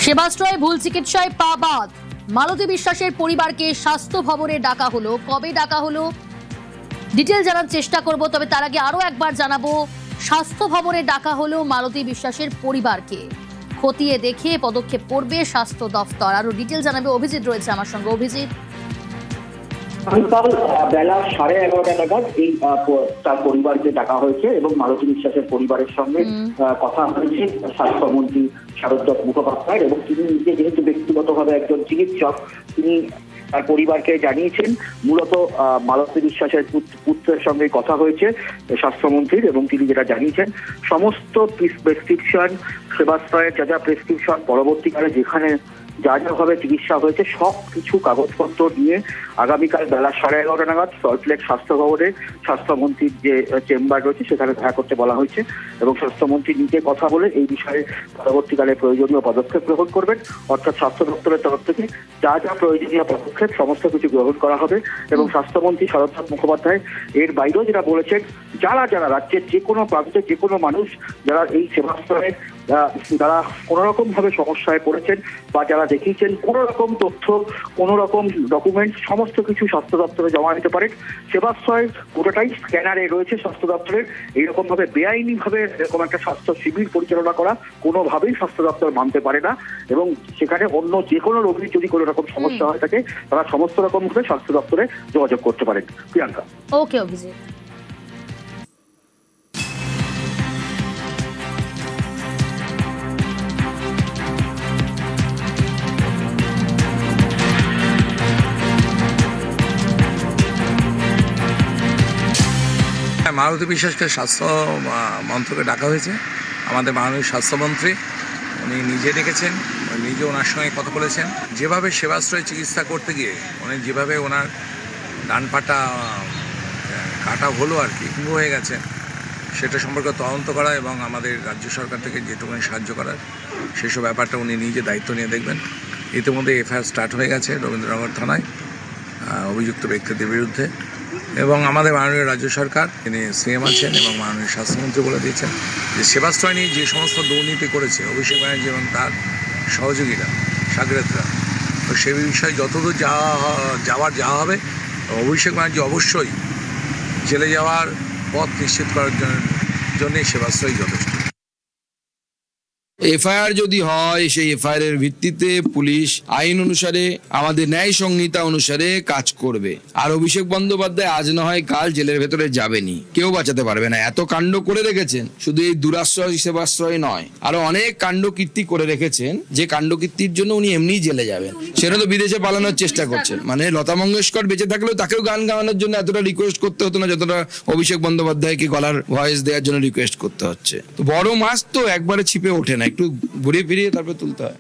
সেবাশ্রয়ে ভুল চিকিৎসায় পা বাদ। মালতী বিশ্বাসের পরিবারকে স্বাস্থ্য ভবনে ডাকা হলো। কবে ডাকা হলো ডিটেল জানার চেষ্টা করব, তবে তার আগে আরো একবার জানাবো, স্বাস্থ্য ভবনে ডাকা হলো মালতী বিশ্বাসের পরিবারকে। খতিয়ে দেখে পদক্ষেপ করবে স্বাস্থ্য দফতর। আরো ডিটেল জানাবে অভিজিৎ রয়েছে আমার সঙ্গে। অভিজিৎ, আগামীকাল বেলা 11:30 নাগাদ এই তার পরিবারকে ডাকা হয়েছে এবং মালতী বিশ্বাসের পরিবারের সঙ্গে কথা হয়েছে স্বাস্থ্যমন্ত্রী শারদ মুখোপাধ্যায়। এবং তিনি নিজে যেহেতু ব্যক্তিগতভাবে একজন চিকিৎসক, তিনি তার পরিবারকে জানিয়েছেন মূলত মালতী বিশ্বাসের পুত্রের সঙ্গে কথা হয়েছে স্বাস্থ্যমন্ত্রীর, এবং তিনি যেটা জানিয়েছেন সমস্ত প্রেসক্রিপশন, সেবাশ্রয়ের যা যা প্রেসক্রিপশন, পরবর্তীকালে যেখানে যা যা ভাবে চিকিৎসা হয়েছে সব কিছু কাগজপত্র নিয়ে আগামীকাল বেলা 11:30 নাগাদ সল্টলেক স্বাস্থ্য ভবনে স্বাস্থ্যমন্ত্রীর যে চেম্বার রয়েছে সেখানে দেখা করতে বলা হয়েছে। এবং স্বাস্থ্যমন্ত্রী নিজে কথা বলে এই বিষয়ে পরবর্তীকালে প্রয়োজনীয় পদক্ষেপ গ্রহণ করবেন। অর্থাৎ স্বাস্থ্য দপ্তরের তরফ থেকে যা যা প্রয়োজনীয় পদক্ষেপ সমস্ত কিছু গ্রহণ করা হবে। এবং স্বাস্থ্যমন্ত্রী শারদ মুখোপাধ্যায় এর বাইরেও যেটা বলেছেন, যারা যারা রাজ্যের যে কোনো প্রান্তে যে কোনো মানুষ যারা এই সেবাশ্রয়ের যারা কোনো রকম ভাবে সমস্যায় পড়েছেন বা যারা দেখিয়েছেন কোনো রকম তথ্য, কোনো রকম ডকুমেন্ট, সমস্ত কিছু স্বাস্থ্য দপ্তরে জমা দিতে পারেন। সেবাশ্রয় গোটাটাই স্ক্যানারে রয়েছে স্বাস্থ্য দপ্তরের। এইরকম ভাবে বেআইনি ভাবে এরকম একটা স্বাস্থ্য শিবির পরিচালনা করা কোনোভাবেই স্বাস্থ্য দপ্তর মানতে পারে না। এবং সেখানে অন্য যে কোনো রোগীর যদি কোনো রকম সমস্যা হয়ে থাকে তারা সমস্ত রকম ভাবে স্বাস্থ্য দপ্তরে যোগাযোগ করতে পারেন। প্রিয়াঙ্কা। ওকে অভিজিৎ। মালতী বিশ্বাসকে স্বাস্থ্য মন্ত্রকে ডাকা হয়েছে। আমাদের মাননীয় স্বাস্থ্যমন্ত্রী উনি নিজে ডেকেছেন, নিজে ওনার সঙ্গে কথা বলেছেন। যেভাবে সেবাশ্রয়ে চিকিৎসা করতে গিয়ে উনি যেভাবে ওনার ডান পাটা কাটা হলো আর কি, ভুল হয়ে গেছে, সেটা সম্পর্কে তদন্ত করা এবং আমাদের রাজ্য সরকার থেকে যেটুকুনি সাহায্য করার সেসব ব্যাপারটা উনি নিজে দায়িত্ব নিয়ে দেখবেন। ইতিমধ্যে এফআইআর স্টার্ট হয়ে গেছে রবীন্দ্রনগর থানায় অভিযুক্ত ব্যক্তিদের বিরুদ্ধে। এবং আমাদের মাননীয় রাজ্য সরকার তিনি সিএম আছেন এবং মাননীয় স্বাস্থ্যমন্ত্রী বলে দিয়েছেন যে সেবাশ্রয় নিয়ে যে সমস্ত দুর্নীতি করেছে অভিষেক ব্যানার্জি এবং তার সহযোগীরা সাগরেতরা, তো সে বিষয়ে যতদূর যাওয়া হবে অভিষেক ব্যানার্জি অবশ্যই জেলে যাওয়ার পথ নিশ্চিত করার জন্যই সেবাশ্রয় যথেষ্ট। এফআইআর যদি হয় সেই এফআইআর এর ভিত্তিতে পুলিশ আইন অনুসারে আমাদের ন্যায় সংহিতা অনুসারে কাজ করবে। আর অভিষেক বন্দ্যোপাধ্যায় আজ না হয় কাল জেলের ভেতরে যাবেনি, কেউ বাঁচাতে পারবে না। এত কাণ্ড করে রেখেছেন, শুধু এই দুরাশ্রয় সেবাশ্রয় নয়, আরো অনেক কাণ্ড কীর্তি করে রেখেছেন, যে কাণ্ড কীর্তির জন্য উনি এমনিই জেলে যাবেন। সেটা তো বিদেশে পালানোর চেষ্টা করছেন। মানে লতা মঙ্গেশকর বেঁচে থাকলেও তাকেও গান গাওয়ানোর জন্য এতটা রিকোয়েস্ট করতে হতো না যতটা অভিষেক বন্দ্যোপাধ্যায়কে গলার ভয়েস দেওয়ার জন্য রিকোয়েস্ট করতে হচ্ছে। তো বড় মাছ তো একবারে ছিপে ওঠে না, একটু ঘুরিয়ে ফিরিয়ে তারপরে তুলতে হয়।